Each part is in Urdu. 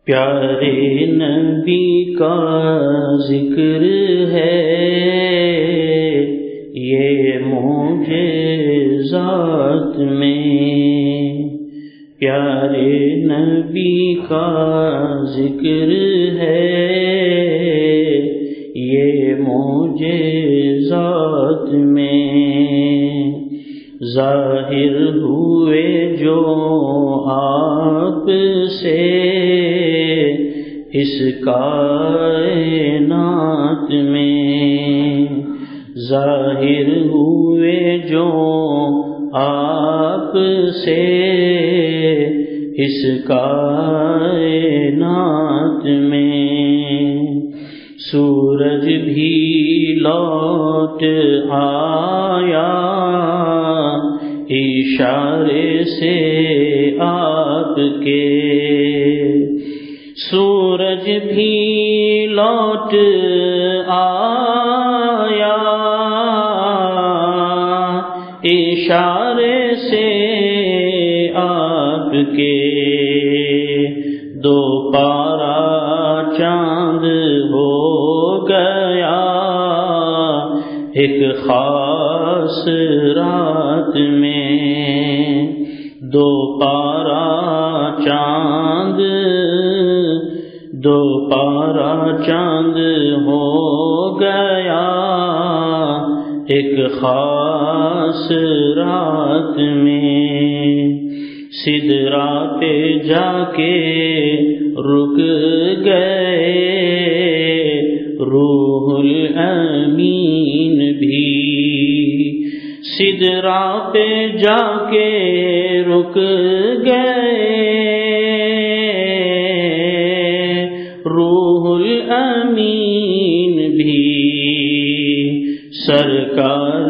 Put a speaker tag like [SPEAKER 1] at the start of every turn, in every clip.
[SPEAKER 1] پیارے نبی کا ذکر ہے یہ معجزات میں، پیارے نبی کا ذکر ہے یہ معجزات میں، ظاہر ہوئے جو آپ سے اس کائنات میں، ظاہر ہوئے جو آپ سے اس کائنات میں، سورج بھی لوٹ آیا اشارے سے آپ کے، سورج بھی لوٹ آیا اشارے سے آپ کے، دو پارا چاند ہو گیا ایک خاص رات میں، دو پارا چاند ہو گیا ایک خاص رات میں، سدرا پہ جا کے رک گئے روح الامین بھی، سدرا پہ جا کے رک گئے روح الامین بھی، سرکار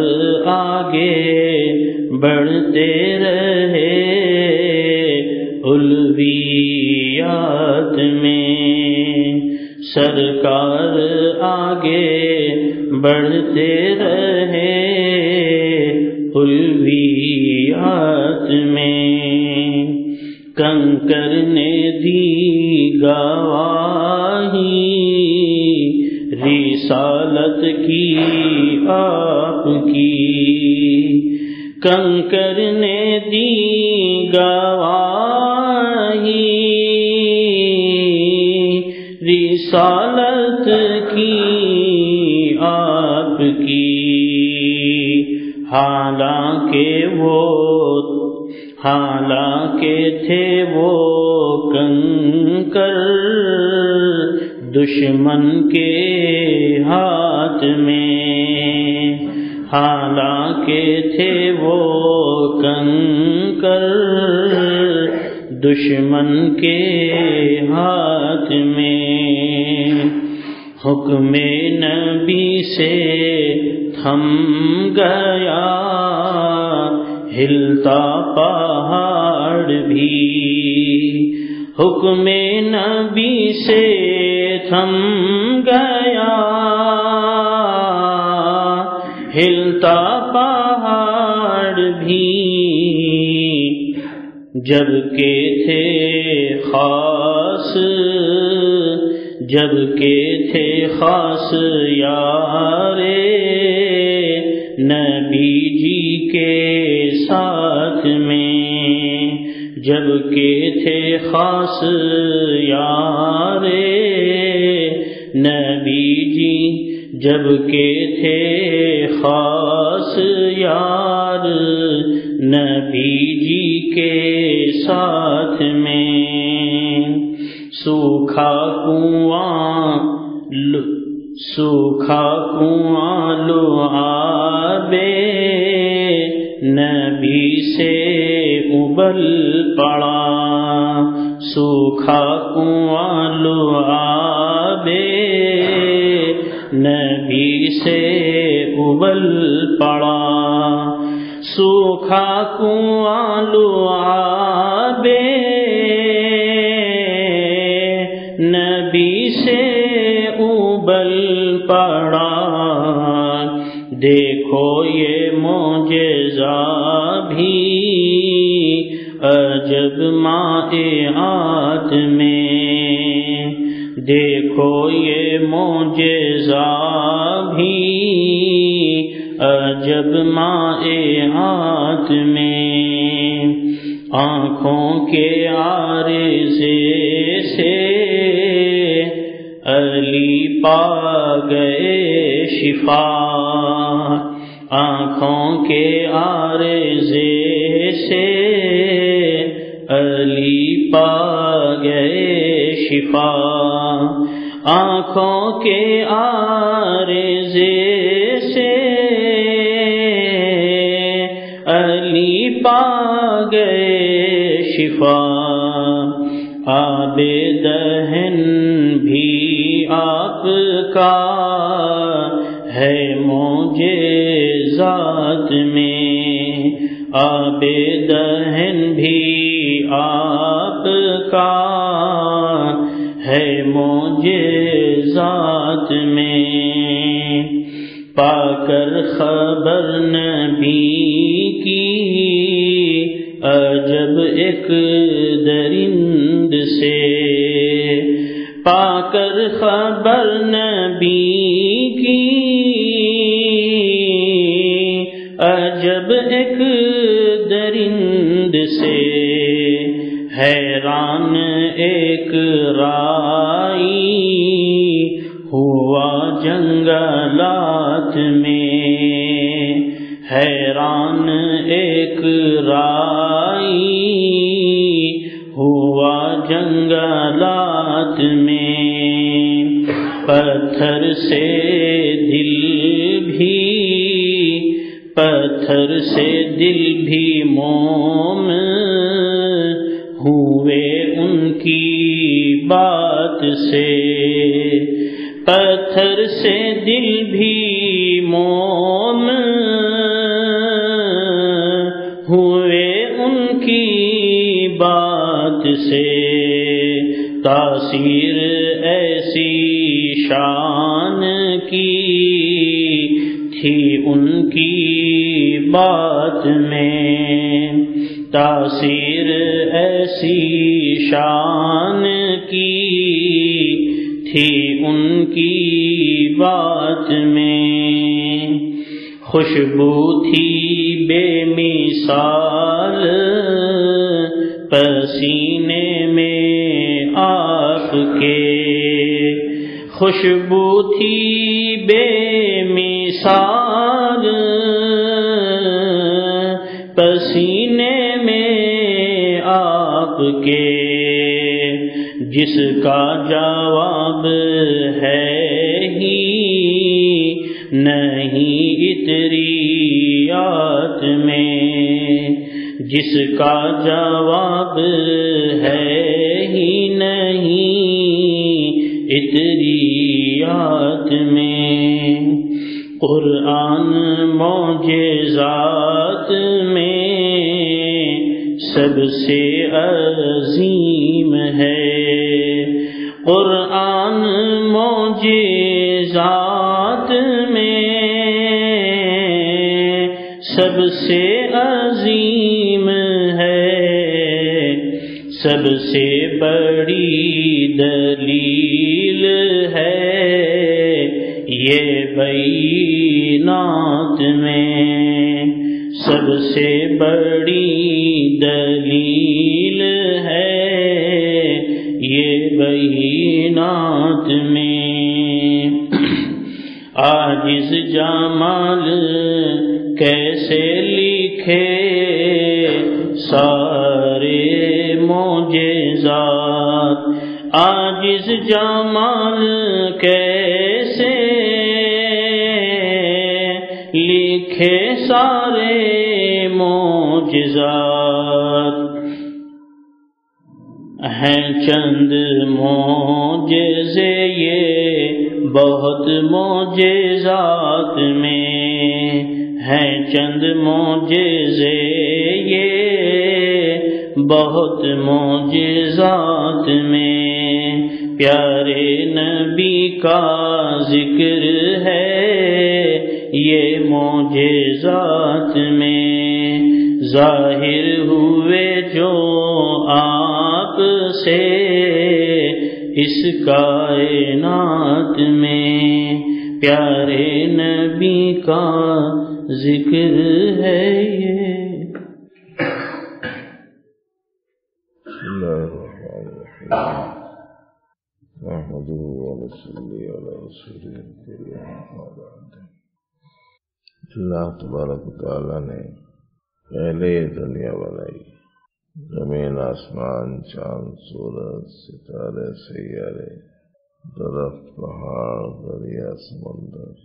[SPEAKER 1] آگے بڑھتے رہے علویات میں، سرکار آگے بڑھتے رہے علویات میں، کنکر نے دی گواہی رسالت کی آپ کی، کنکر نے دی گواہی رسالت کی آپ کی، حالانکہ تھے وہ کنکر دشمن کے ہاتھ میں، حالانکہ تھے وہ کنکر دشمن کے ہاتھ میں، حکم نبی سے تھم گیا ہلتا پہاڑ بھی، حکم نبی سے تھم گیا ہلتا پہاڑ بھی، جب کہ تھے خاص یارے نبی جی کے ساتھ میں، جب کہ تھے خاص یارے نبی جی، جب کہ تھے خاص یار نبی جی کے ساتھ میں، سوکھا کنواں لعاب نبی سے ابل پڑا، سوکھا کنواں لعاب نبی سے ابل پڑا، سوکھا کنواں لعاب نبی سے ابل پڑا، دیکھو یہ معجزہ بھی عجب مائعات میں، دیکھو یہ معجزہ بھی عجب مائے ہاتھ میں، آنکھوں کے عارضے سے علی پا گئے شفا، آنکھوں کے عارضے سے علی پا گئے شفا، آنکھوں کے عارضے سے علی پا گئے شفا، آب دہن بھی آپ کا ہے معجزات میں، آب دہن بھی آپ کا ہے معجزات میں، پا کر خبر نبی کی عجب ایک درند سے، پا کر خبر نبی کی عجب ایک درند سے، حیران ایک رائی ہوا جنگلات میں، حیران ایک رائی ہوا جنگلات میں، پتھر سے دل بھی موم ہوئے ان کی بات سے، پتھر سے دل بھی موم ہوئے ان کی بات سے، تاثیر ایسی شان کی تھی ان کی بات میں، تاثیر ایسی شان کی تھی ان کی بات میں، خوشبو تھی بے مثال پسینے میں آپ کے، خوشبو تھی بے مثال پسینے میں آپ کے، جس کا جواب ہے ہی نہیں عطریات میں، جس کا جواب ہے ہی نہیں عطریات میں، قرآن معجزات میں سب سے عظیم ہے، قرآن معجزات میں سب سے عظیم ہے، سب سے بڑی دلیل ہے یہ بینات میں، سب سے بڑی دلیل ہے یہ بینات میں، عاجز جمال کیسے لکھے سارے معجزات، عاجز جمال کیسے لکھے سارے معجزات، ہیں چند معجزے یہ بہت معجزات میں، ہیں چند معجزے یہ بہت معجزات میں، پیارے نبی کا ذکر ہے یہ معجزات میں، ظاہر ہوئے جو آپ سے اس کائنات میں پیارے نبی کا ذکر ہے یہ۔
[SPEAKER 2] بسم اللہ الرحمن الرحیم نحمده ونصلي على رسوله الكريم۔ اللہ تبارک و تعالیٰ نے پہلے یہ دنیا بنائی، زمین، آسمان، چاند، سورج، ستارے، سیارے، درخت، پہاڑ، دریا، سمندر۔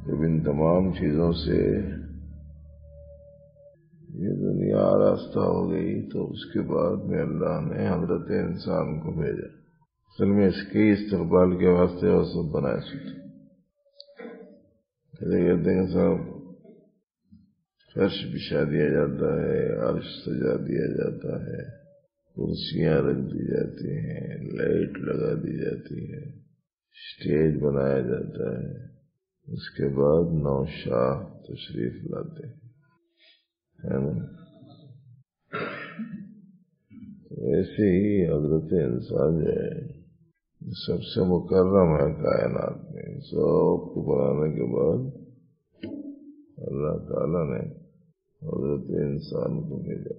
[SPEAKER 2] جب ان تمام چیزوں سے یہ دنیا آراستہ ہو گئی تو اس کے بعد میں اللہ نے حضرت انسان کو بھیجا۔ اصل میں اس کے استقبال کے واسطے وہ سب بنائے سکتے کہتے ہیں صاحب فرش بچھا دیا جاتا ہے، عرش سجا دیا جاتا ہے، کرسیاں رکھ دی جاتی ہیں، لائٹ لگا دی جاتی ہے، اسٹیج بنایا جاتا ہے، اس کے بعد نوشاہ تشریف لاتے ہیں، ہے نا؟ ویسے ہی حضرت انسان جو ہے سب سے مکرم ہے کائنات میں۔ سب کو بنانے کے بعد اللہ تعالیٰ نے حضرت انسان کو بھیجا۔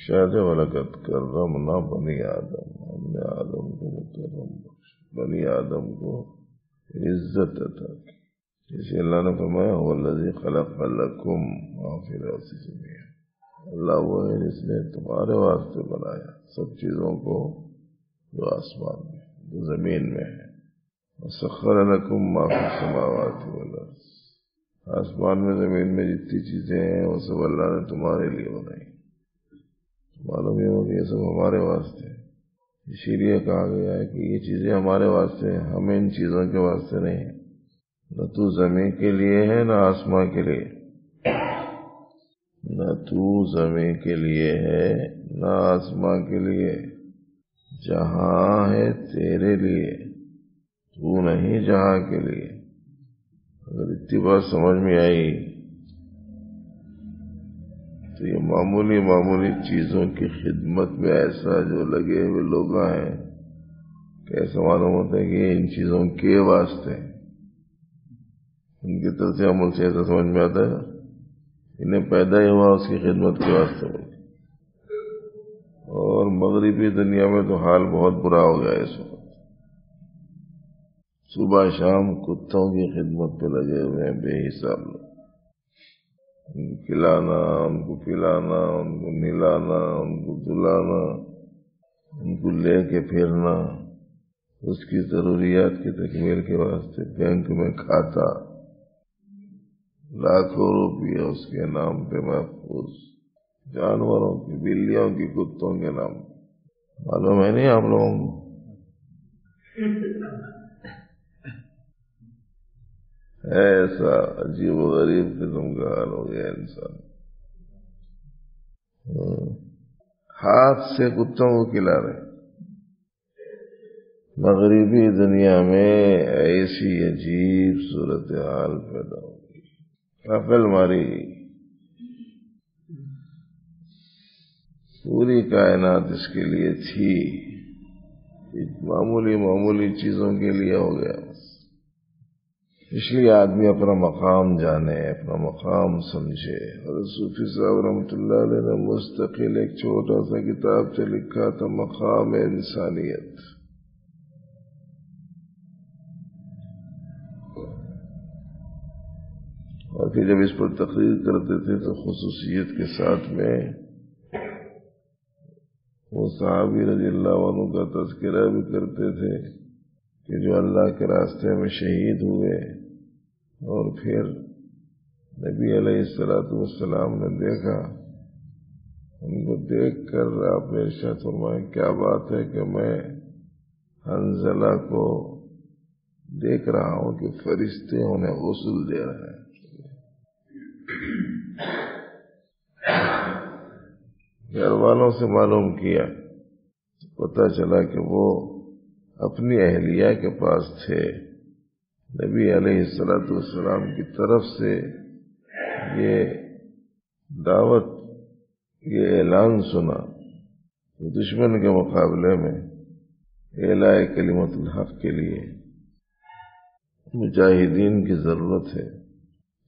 [SPEAKER 2] شاید وَلَقَدْ كَرَّمْنَا بَنِي آدم، ہم نے آدم کو مکرم بخشا، بنی آدم کو عزت عطا کی۔ جیسے اللہ نے فرمایا هو الذی خلق لکم ما فی الارض جميعا، اللہ وہ ہے جس نے تمہارے واسطے بنایا سب چیزوں کو جو آسمان میں، جو زمین میں ہے۔ وسخر لکم ما فی السماوات والارض، آسمان میں زمین میں جتنی چیزیں ہیں وہ سب اللہ نے تمہارے لیے بنائی۔ معلوم یہ ہو کہ یہ سب ہمارے واسطے ہے، اسی لیے کہا گیا ہے کہ یہ چیزیں ہمارے واسطے ہیں، ہم ان چیزوں کے واسطے نہیں ہیں۔ نہ تو زمین کے لیے ہے نہ آسمان کے لیے، نہ تو زمین کے لیے ہے نہ آسمان کے لیے، جہاں ہے تیرے لیے، تو نہیں جہاں کے لیے۔ اگر اتنی بات سمجھ میں آئی تو یہ معمولی چیزوں کی خدمت میں ایسا جو لگے ہوئے لوگ ہیں کہ ایسا معلوم ہوتا ہے کہ ان چیزوں کے واسطے، ان کی طرف سے عمل سے ایسا سمجھ میں آتا ہے انہیں پیدا ہی ہوا اس کی خدمت کے واسطے۔ اور مغربی دنیا میں تو حال بہت برا ہو گیا اس وقت، صبح شام کتوں کی خدمت پہ لگے ہوئے ہیں بے حساب لوگ، ان کو کھلانا، ان کو پلانا، ان کو نہلانا، ان کو دلانا، ان کو لے کے پھرنا، اس کی ضروریات کی تکمیل کے واسطے بینک میں کھاتا، لاکھوں روپیہ اس کے نام پہ محفوظ، جانوروں کی، بلیوں کی، کتوں کے نام۔ معلوم ہے نہیں آپ لوگوں کو؟ ایسا عجیب و غریب قسم کا حال ہو گیا انسان، ہاتھ سے کتوں کو کھلا رہے۔ مغربی دنیا میں ایسی عجیب صورتحال پیدا ہو گئی، عقل ماری پوری کائنات اس کے لیے تھی، معمولی چیزوں کے لیے ہو گیا بس۔ اس لیے آدمی اپنا مقام جانے، اپنا مقام سمجھے۔ حضرت صوفی صاحب رحمۃ اللہ علیہ نے مستقل ایک چھوٹا سا کتاب سے لکھا تھا مقام انسانیت۔ اور پھر جب اس پر تقریر کرتے تھے تو خصوصیت کے ساتھ میں وہ صحابی رضی اللہ عنہ کا تذکرہ بھی کرتے تھے کہ جو اللہ کے راستے میں شہید ہوئے اور پھر نبی علیہ السلام نے دیکھا، ان کو دیکھ کر آپ نے ارشاد فرمایا کیا بات ہے کہ میں حنظلہ کو دیکھ رہا ہوں کہ فرشتے انہیں غسل دے رہے ہیں۔ گھر والوں سے معلوم کیا، پتہ چلا کہ وہ اپنی اہلیہ کے پاس تھے، نبی علیہ السلام کی طرف سے یہ دعوت یہ اعلان سنا تو دشمن کے مقابلے میں اعلاء کلمت الحق کے لیے مجاہدین کی ضرورت ہے،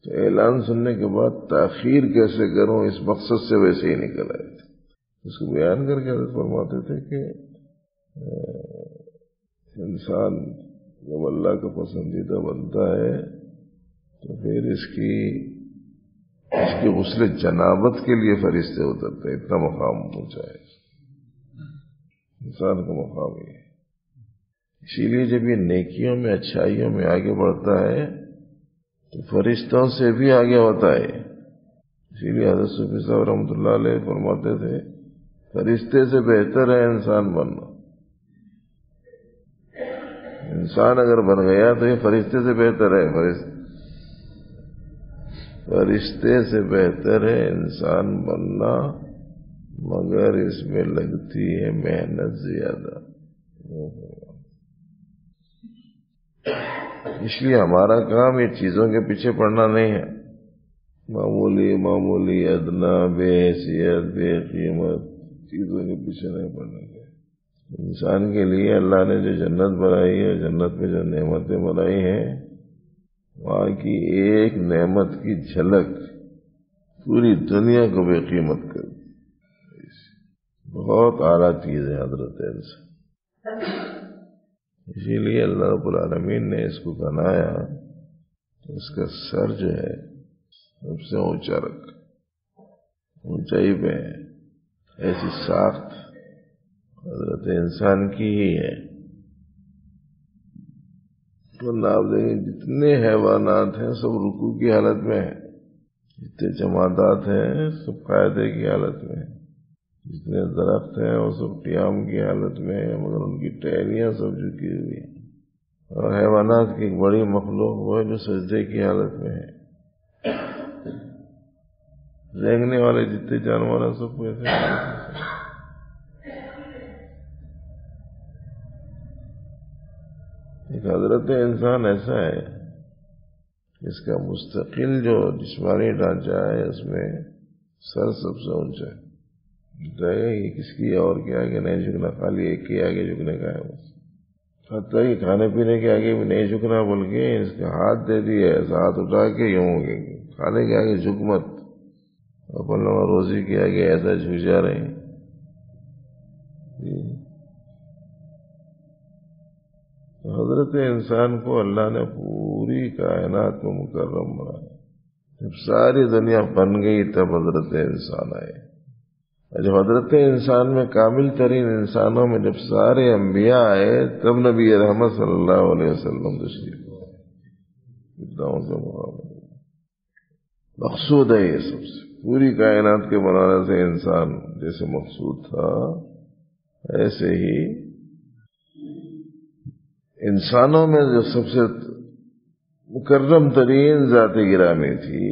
[SPEAKER 2] تو اعلان سننے کے بعد تاخیر کیسے کروں اس مقصد سے ویسے ہی نکل آئے تھے۔ اس کو بیان کر کے حضرت فرماتے تھے کہ انسان جب اللہ کا پسندیدہ بنتا ہے تو پھر اس کی غسل جنابت کے لیے فرشتے اترتے ہیں، اتنا مقام پہنچا ہے انسان کا مقام یہ ہے۔ اسی لیے جب یہ نیکیوں میں اچھائیوں میں آگے بڑھتا ہے تو فرشتوں سے بھی آگے ہوتا ہے۔ اسی لیے حضرت صوفی صاحب رحمۃ اللہ علیہ فرماتے تھے فرشتے سے بہتر ہے انسان بننا۔ انسان اگر بن گیا تو یہ فرشتے سے بہتر ہے، فرشتے سے بہتر ہے انسان بننا، مگر اس میں لگتی ہے محنت زیادہ۔ اس لیے ہمارا کام یہ چیزوں کے پیچھے پڑنا نہیں ہے، معمولی ادنا بے حیثیت بے قیمت چیزوں کے پیچھے نہیں پڑنا ہے۔ انسان کے لیے اللہ نے جو جنت بنائی ہے، جنت میں جو نعمتیں بنائی ہیں، وہاں کی ایک نعمت کی جھلک پوری دنیا کو بے قیمت کر دی۔ بہت اعلیٰ چیز ہے حضرت انسان۔ اسی لیے اللہ رب العالمین نے اس کو بنایا تو اس کا سر جو ہے سب سے اونچا رکھا، اونچائی پہ ہے۔ ایسی ساخت حضرت انسان کی ہی ہے۔ تو آپ دیکھیں جتنے حیوانات ہیں سب رکوع کی حالت میں ہیں، جتنے جمادات ہیں سب قاعدے کی حالت میں ہیں، جتنے درخت ہیں وہ سب قیام کی حالت میں ہیں، مگر ان کی ٹہنیاں سب جھکی ہوئی ہیں۔ اور حیوانات کی ایک بڑی مخلوق وہ ہے جو سجدے کی حالت میں ہے۔ رینگنے والے جتنے جانور ہیں سب ایسے ایک حضرت انسان ایسا ہے اس کا مستقل جو جسمانی ڈھانچہ ہے اس میں سر سب سے اونچا ہے۔ یہ کس کی اور کے آگے نہیں جھکنا، خالی ایک کے آگے جھکنے کا ہے بس۔ حتیٰ کہ کھانے پینے کے آگے بھی نہیں جھکنا، بلکہ اس کا ہاتھ دے دیا ایسا ہاتھ اٹھا کے یوں کھانے کے آگے جھک مت، اپن لوگ روزی کے آگے ایسا جھک جا رہے ہیں۔ تو حضرت انسان کو اللہ نے پوری کائنات میں مکرم بنایا۔ جب ساری دنیا بن گئی تب حضرت انسان آئے۔ جب حضرت انسان میں کامل ترین انسانوں میں جب سارے انبیاء آئے تب نبی رحمت صلی اللہ علیہ وسلم تشریف لائے۔ مقصود ہے یہ سب سے، پوری کائنات کے بنانے سے انسان جیسے مقصود تھا ایسے ہی انسانوں میں جو سب سے مکرم ترین ذات گرامی تھی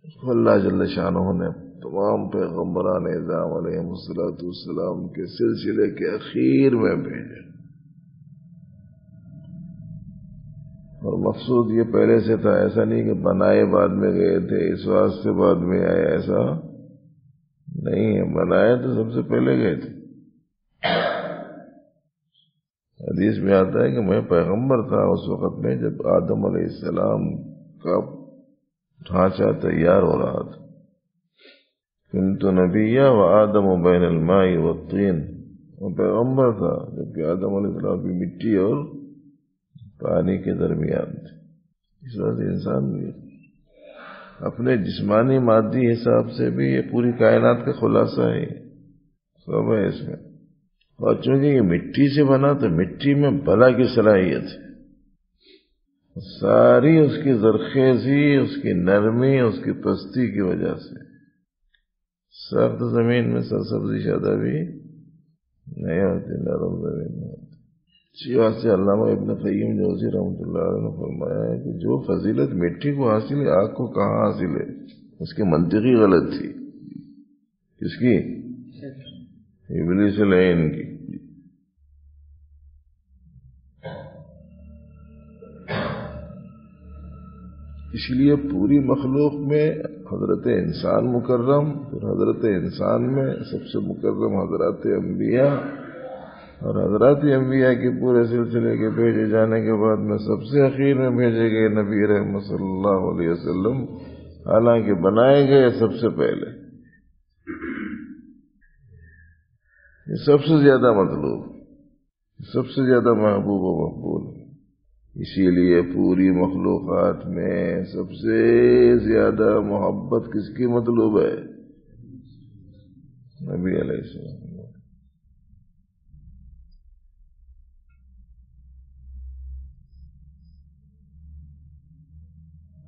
[SPEAKER 2] اس کو اللہ جل شانہ نے تمام پیغمبران اعظام علیہم السلام کے سلسلے کے اخیر میں بھیجا۔ اور مقصود یہ پہلے سے تھا، ایسا نہیں کہ بنائے بعد میں گئے تھے اس واسطے بعد میں آئے، ایسا نہیں ہے، بنائے تو سب سے پہلے گئے تھے۔ حدیث میں آتا ہے کہ میں پیغمبر تھا اس وقت میں جب آدم علیہ السلام کا ڈھانچہ تیار ہو رہا تھا۔ کنت نبیہ و آدم بین الماء والطین، وہ پیغمبر تھا جبکہ آدم علیہ السلام کی مٹی اور پانی کے درمیان تھے۔ اس وقت انسان بھی اپنے جسمانی مادی حساب سے بھی یہ پوری کائنات کا خلاصہ ہے، سب ہے اس میں۔ اور چونکہ یہ مٹی سے بنا تو مٹی میں بلا کی صلاحیت ہے، ساری اس کی زرخیزی، اس کی نرمی، اس کی پستی کی وجہ سے سخت زمین میں سرسبزی شادہ بھی نہیں ہوتی، نرم زمین میں ہوتی۔ اسی واسطے علامہ ابن قیم جوزی رحمۃ اللہ علیہ نے فرمایا ہے کہ جو فضیلت مٹی کو حاصل ہے آگ کو کہاں حاصل ہے؟ اس کی منطقی غلط تھی۔ کس کی؟ ابلیس العین کی۔ اس لیے پوری مخلوق میں حضرت انسان مکرم، پھر حضرت انسان میں سب سے مکرم حضرات انبیاء، اور حضرات انبیاء کے پورے سلسلے کے بھیجے جانے کے بعد میں سب سے اخیر میں بھیجے گئے نبی رحمت صلی اللہ علیہ وسلم، حالانکہ بنائے گئے سب سے پہلے۔ یہ سب سے زیادہ مطلوب، سب سے زیادہ محبوب و مقبول، اسی لیے پوری مخلوقات میں سب سے زیادہ محبت کس کی مطلوب ہے؟ نبی علیہ السلام۔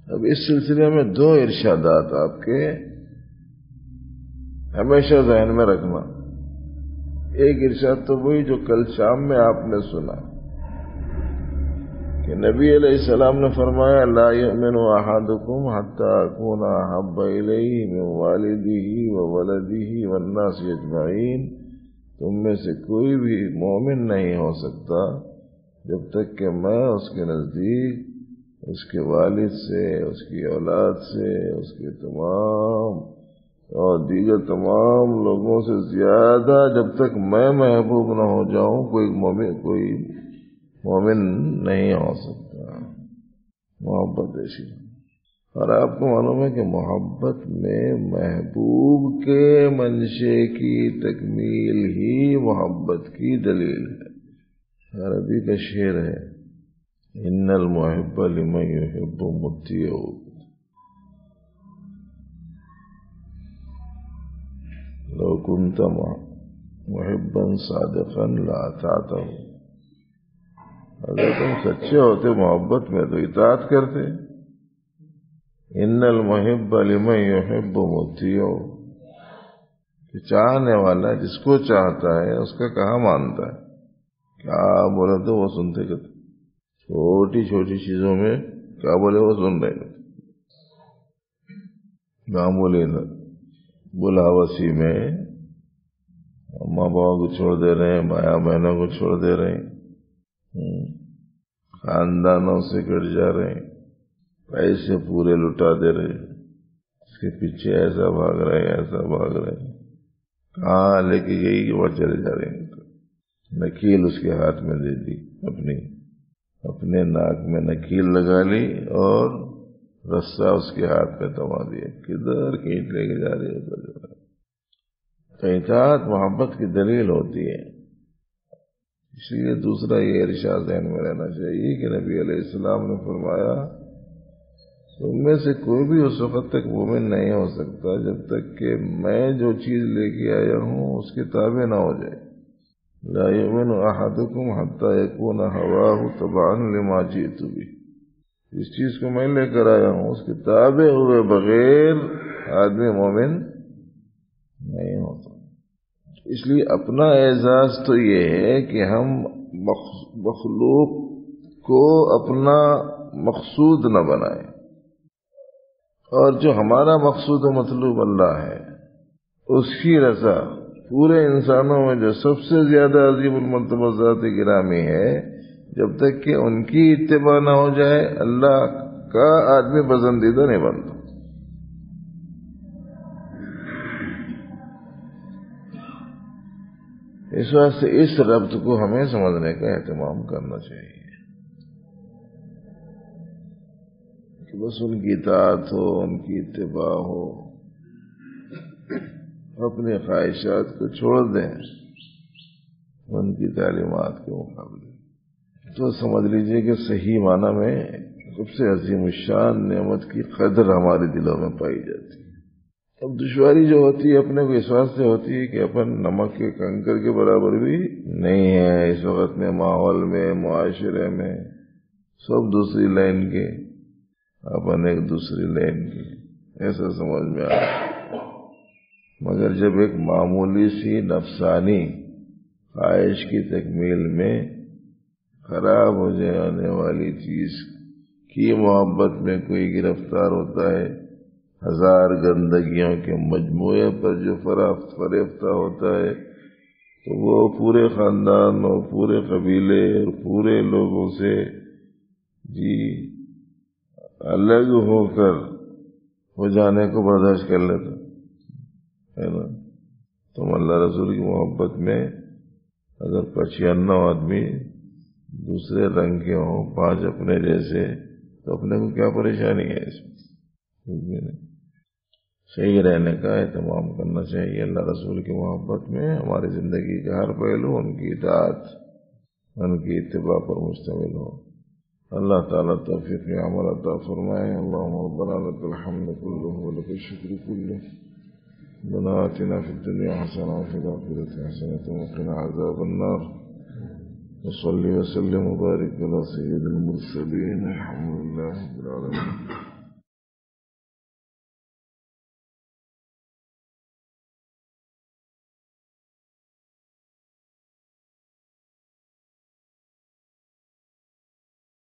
[SPEAKER 2] اب اس سلسلے میں دو ارشادات آپ کے ہمیشہ ذہن میں رکھنا۔ ایک ارشاد تو وہی جو کل شام میں آپ نے سنا کہ نبی علیہ السلام نے فرمایا لا یؤمن احدکم حتی اکون احب الیہ من والدہ وولدہ والناس اجمعین، تم میں سے کوئی بھی مومن نہیں ہو سکتا جب تک کہ میں اس کے نزدیک اس کے والد سے، اس کی اولاد سے، اس کے تمام اور دیگر تمام لوگوں سے زیادہ جب تک میں محبوب نہ ہو جاؤں کوئی مومن نہیں ہو سکتا۔ محبت ایسی، اور آپ کو معلوم ہے کہ محبت میں محبوب کے منشے کی تکمیل ہی محبت کی دلیل ہے۔ عربی کا شعر ہے ان المحب لمن يحب مطیع، لو كنت محبا صادقا لاطعته، اگر تم سچے ہوتے محبت میں تو اطاعت کرتے۔ ان المحب لمن يحب مطیع، کہ چاہنے والا جس کو چاہتا ہے اس کا کہاں مانتا ہے، کیا بولے تو وہ سنتے کرتے، چھوٹی چھوٹی چیزوں میں کیا بولے وہ سن رہے، معمولی بلاوسی میں ماں باپ کو چھوڑ دے رہے ہیں، بھائی بہنوں کو چھوڑ دے رہے ہیں، خاندانوں سے کٹ جا رہے ہیں، پیسے پورے لٹا دے رہے ہیں، اس کے پیچھے ایسا بھاگ رہے ہیں، ایسا بھاگ رہے ہیں، کہاں لے کے گئی کہ وہ چلے جا رہے ہیں، نکیل اس کے ہاتھ میں دے دی، اپنے ناک میں نکیل لگا لی اور رسہ اس کے ہاتھ میں تھما دیا، کدھر کھینچ لے کے جا رہی ہے۔ تو اطاعت محبت کی دلیل ہوتی ہے۔ اس لیے دوسرا یہ ارشاد ذہن میں رہنا چاہیے کہ نبی علیہ السلام نے فرمایا تم میں سے کوئی بھی اس وقت تک مومن نہیں ہو سکتا جب تک کہ میں جو چیز لے کے آیا ہوں اس کے تابع نہ ہو جائے۔ لا یؤمن احدکم حتی یکون ہواہ تبعا لما جئت بہ، جس چیز کو میں لے کر آیا ہوں اس کے تابع ہوئے بغیر آدمی مومن نہیں ہوتا۔ اس لیے اپنا اعزاز تو یہ ہے کہ ہم مخلوق کو اپنا مقصود نہ بنائیں، اور جو ہمارا مقصود و مطلوب اللہ ہے اس کی رضا، پورے انسانوں میں جو سب سے زیادہ عظیم المرتبہ ذات گرامی ہے، جب تک کہ ان کی اتباع نہ ہو جائے اللہ کا آدمی پسندیدہ نہیں بنتا۔ اس واسطے اس ربط کو ہمیں سمجھنے کا اہتمام کرنا چاہیے کہ بس ان کی اطاعت ہو، ان کی اتباع ہو، اپنی خواہشات کو چھوڑ دیں ان کی تعلیمات کے مقابلے، تو سمجھ لیجئے کہ صحیح معنی میں سب سے عظیم الشان نعمت کی قدر ہمارے دلوں میں پائی جاتی ہے۔ اب دشواری جو ہوتی ہے اپنے کو اس واسطے ہوتی ہے کہ اپن نمک کے کنکر کے برابر بھی نہیں ہے اس وقت میں، ماحول میں، معاشرے میں، سب دوسری لائن کے، اپن ایک دوسری لائن کے، ایسا سمجھ میں آتا۔ مگر جب ایک معمولی سی نفسانی خواہش کی تکمیل میں خراب ہو جانے والی چیز کی محبت میں کوئی گرفتار ہوتا ہے، ہزار گندگیوں کے مجموعے پر جو فریفتہ ہوتا ہے، تو وہ پورے خاندان اور پورے قبیلے اور پورے لوگوں سے الگ ہو کر وہ جانے کو برداشت کر لیتا ہے نا. تم اللہ رسول کی محبت میں اگر 95 آدمی دوسرے رنگ کے ہوں، 5 اپنے جیسے، تو اپنے کو کیا پریشانی ہے اس میں؟ صحیح رہنے کا اہتمام کرنا چاہیے اللہ رسول کی محبت میں. ہماری زندگی کا ہر پہلو ان کی اطاعت، ان کی اتباع پر مشتمل ہو. اللہ تعالیٰ توفیق عمل عطا فرمائے. اللہم ربنا لک الحمد کلہ ولک الشکر کلہ. ربنا آتنا فی الدنیا حسنہ وفی الآخرۃ حسنۃ وقنا عذاب النار. وصلی وسلم وبارک علی سید المرسلین. الحمد للہ رب العالمین.